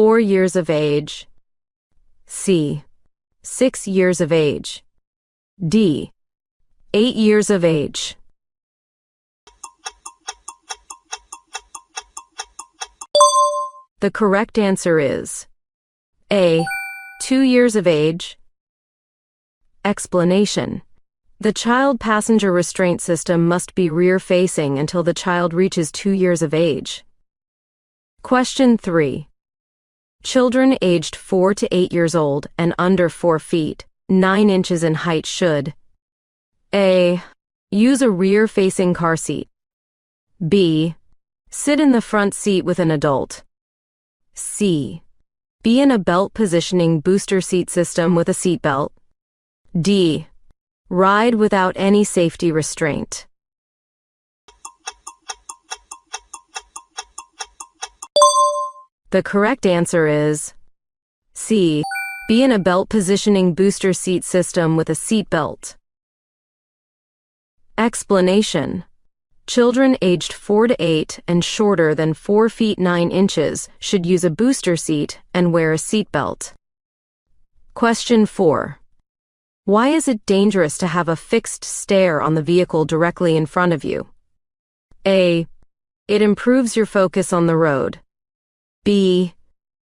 4 years of age. C. 6 years of age. D. 8 years of age. The correct answer is A. 2 years of age. Explanation. The child passenger restraint system must be rear-facing until the child reaches 2 years of age. Question 3. Children aged 4 to 8 years old and under 4 feet, 9 inches in height should A. Use a rear-facing car seat. B. Sit in the front seat with an adult. C. Be in a belt positioning booster seat system with a seatbelt. D. Ride without any safety restraint. The correct answer is C. Be in a belt positioning booster seat system with a seatbelt. Explanation. Children aged 4 to 8 and shorter than 4 feet 9 inches should use a booster seat and wear a seatbelt. Question 4. Why is it dangerous to have a fixed stare on the vehicle directly in front of you? A. It improves your focus on the road. B.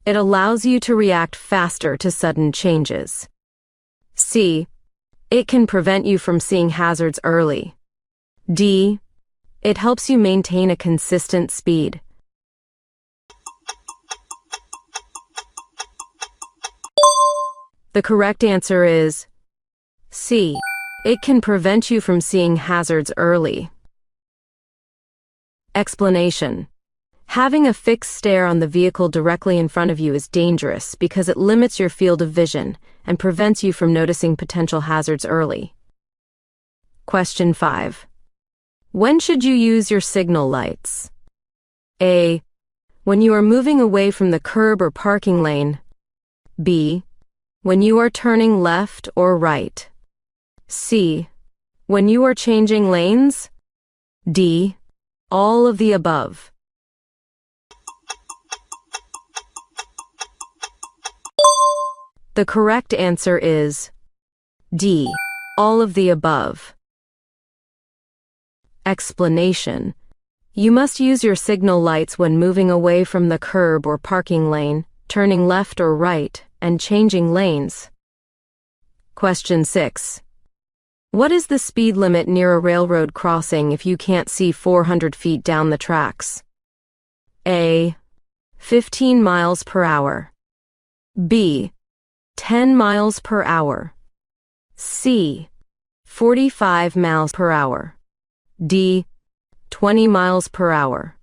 It allows you to react faster to sudden changes. C. It can prevent you from seeing hazards early. D. It helps you maintain a consistent speed. The correct answer is C. It can prevent you from seeing hazards early. Explanation. Having a fixed stare on the vehicle directly in front of you is dangerous because it limits your field of vision and prevents you from noticing potential hazards early. Question 5. When should you use your signal lights? A. When you are moving away from the curb or parking lane. B. When you are turning left or right. C. When you are changing lanes. D. All of the above. The correct answer is D. All of the above. Explanation. You must use your signal lights when moving away from the curb or parking lane, turning left or right, and changing lanes. Question 6. What is the speed limit near a railroad crossing if you can't see 400 feet down the tracks? A. 15 miles per hour. B. 10 miles per hour. C. 45 miles per hour. D. 20 miles per hour.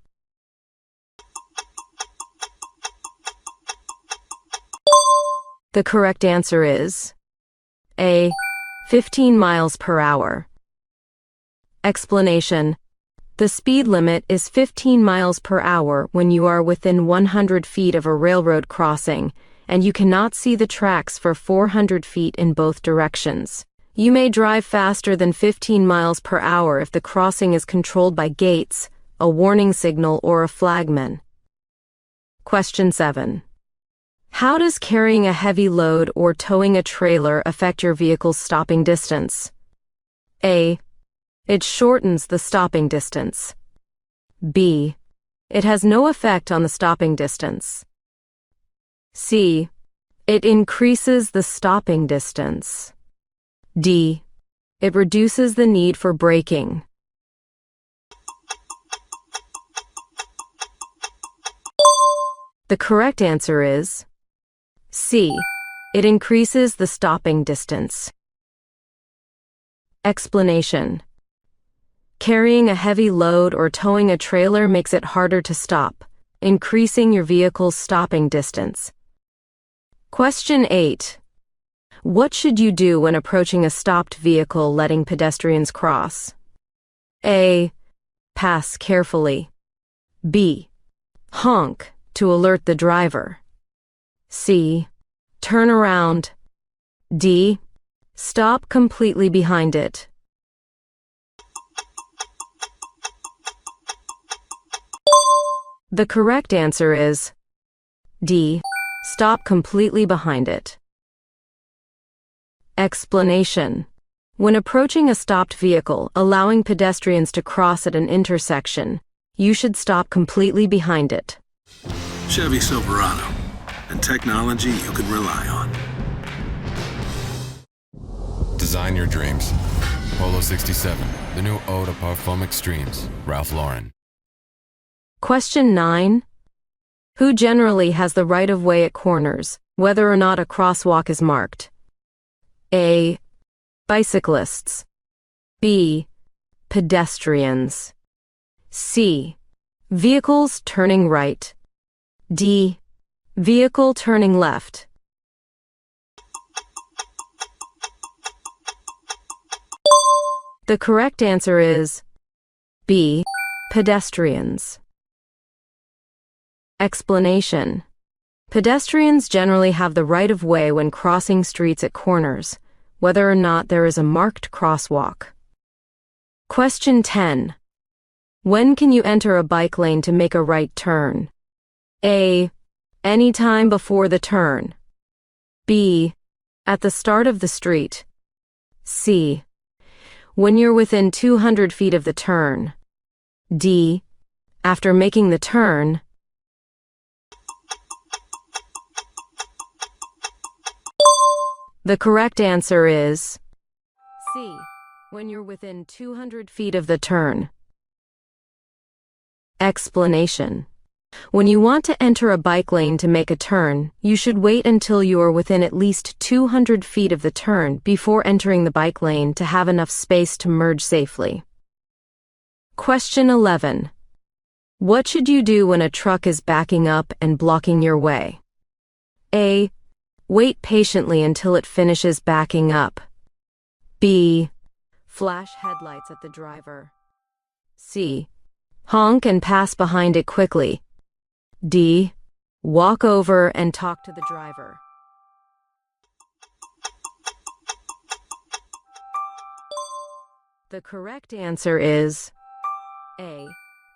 The correct answer is A. 15 miles per hour. Explanation. The speed limit is 15 miles per hour when you are within 100 feet of a railroad crossing and you cannot see the tracks for 400 feet in both directions. You may drive faster than 15 miles per hour if the crossing is controlled by gates, a warning signal, or a flagman. Question 7. How does carrying a heavy load or towing a trailer affect your vehicle's stopping distance? A. It shortens the stopping distance. B. It has no effect on the stopping distance. C. It increases the stopping distance. D. It reduces the need for braking. The correct answer is C. It increases the stopping distance. Explanation. Carrying a heavy load or towing a trailer makes it harder to stop, increasing your vehicle's stopping distance. Question 8. What should you do when approaching a stopped vehicle letting pedestrians cross? A. Pass carefully. B. Honk to alert the driver. C. Turn around. D. Stop completely behind it. The correct answer is D. Stop completely behind it. Explanation. When approaching a stopped vehicle, allowing pedestrians to cross at an intersection, you should stop completely behind it. Chevy Silverado, and technology you can rely on. Design your dreams. Polo 67, the new Eau de Parfum Extremes, Ralph Lauren. Question 9. Who generally has the right-of-way at corners, whether or not a crosswalk is marked? A. Bicyclists. B. Pedestrians. C. Vehicles turning right. D. Vehicle turning left. The correct answer is B. Pedestrians. Explanation. Pedestrians generally have the right-of-way when crossing streets at corners, whether or not there is a marked crosswalk. Question 10. When can you enter a bike lane to make a right turn? A. Anytime before the turn. B. At the start of the street. C. When you're within 200 feet of the turn. D. After making the turn. The correct answer is C. When you're within 200 feet of the turn. Explanation. When you want to enter a bike lane to make a turn, you should wait until you are within at least 200 feet of the turn before entering the bike lane to have enough space to merge safely. Question 11. What should you do when a truck is backing up and blocking your way? A. Wait patiently until it finishes backing up. B. Flash headlights at the driver. C. Honk and pass behind it quickly. D. Walk over and talk to the driver. The correct answer is A.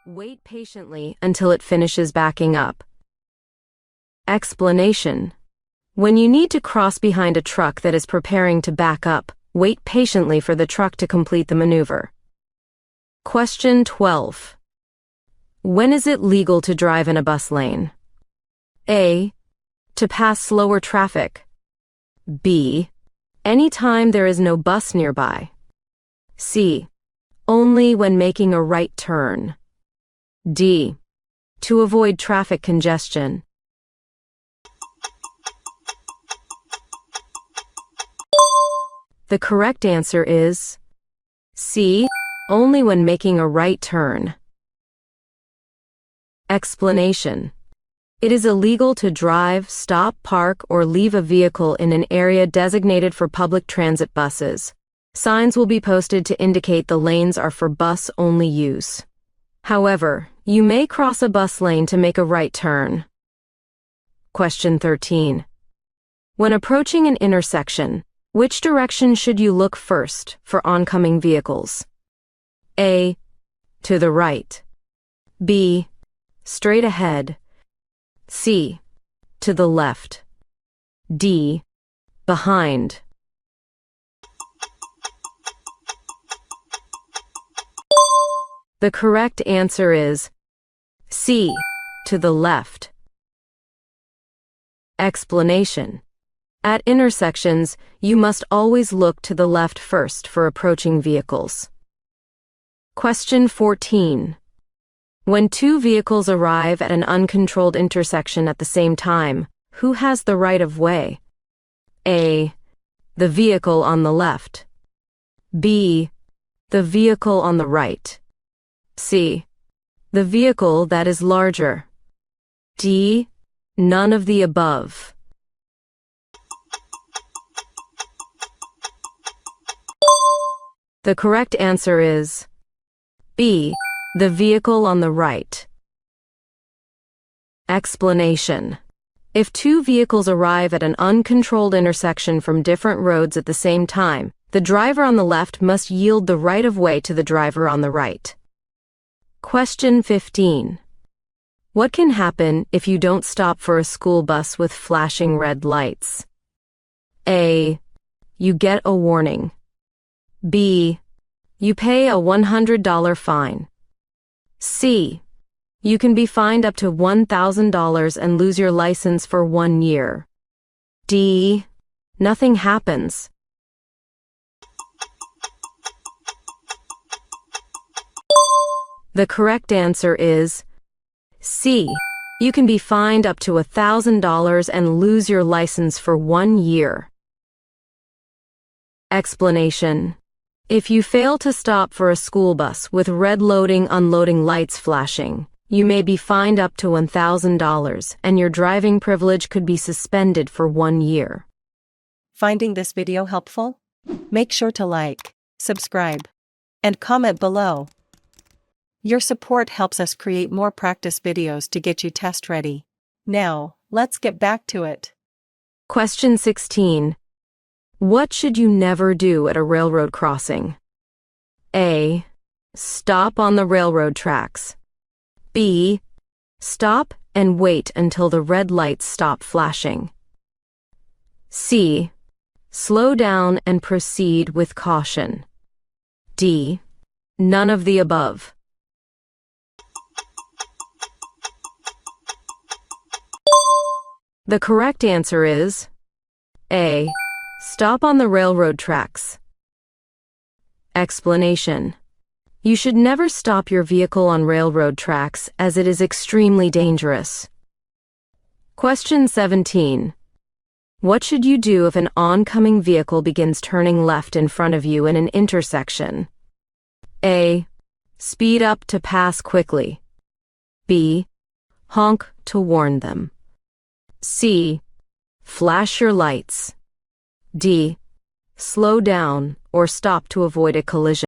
Wait patiently until it finishes backing up. Explanation. When you need to cross behind a truck that is preparing to back up, wait patiently for the truck to complete the maneuver. Question 12. When is it legal to drive in a bus lane? A. To pass slower traffic. B. Anytime there is no bus nearby. C. Only when making a right turn. D. To avoid traffic congestion. The correct answer is C. Only when making a right turn. Explanation. It is illegal to drive, stop, park, or leave a vehicle in an area designated for public transit buses. Signs will be posted to indicate the lanes are for bus-only use. However, you may cross a bus lane to make a right turn. Question 13. When approaching an intersection, which direction should you look first for oncoming vehicles? A. To the right. B. Straight ahead. C. To the left. D. Behind. The correct answer is C. To the left. Explanation. At intersections, you must always look to the left first for approaching vehicles. Question 14. When two vehicles arrive at an uncontrolled intersection at the same time, who has the right of way? A. The vehicle on the left. B. The vehicle on the right. C. The vehicle that is larger. D. None of the above. The correct answer is B. The vehicle on the right. Explanation. If two vehicles arrive at an uncontrolled intersection from different roads at the same time, the driver on the left must yield the right of way to the driver on the right. Question 15. What can happen if you don't stop for a school bus with flashing red lights? A. You get a warning. B. You pay a $100 fine. C. You can be fined up to $1,000 and lose your license for 1 year. D. Nothing happens. The correct answer is C. You can be fined up to $1,000 and lose your license for 1 year. Explanation. If you fail to stop for a school bus with red loading/unloading lights flashing, you may be fined up to $1,000 and your driving privilege could be suspended for 1 year. Finding this video helpful? Make sure to like, subscribe, and comment below. Your support helps us create more practice videos to get you test ready. Now, let's get back to it. Question 16. What should you never do at a railroad crossing? A. Stop on the railroad tracks. B. Stop and wait until the red lights stop flashing. C. Slow down and proceed with caution. D. None of the above. The correct answer is A. Stop on the railroad tracks. Explanation. You should never stop your vehicle on railroad tracks as it is extremely dangerous. Question 17. What should you do if an oncoming vehicle begins turning left in front of you in an intersection? A. Speed up to pass quickly. B. Honk to warn them. C. Flash your lights. D. Slow down or stop to avoid a collision.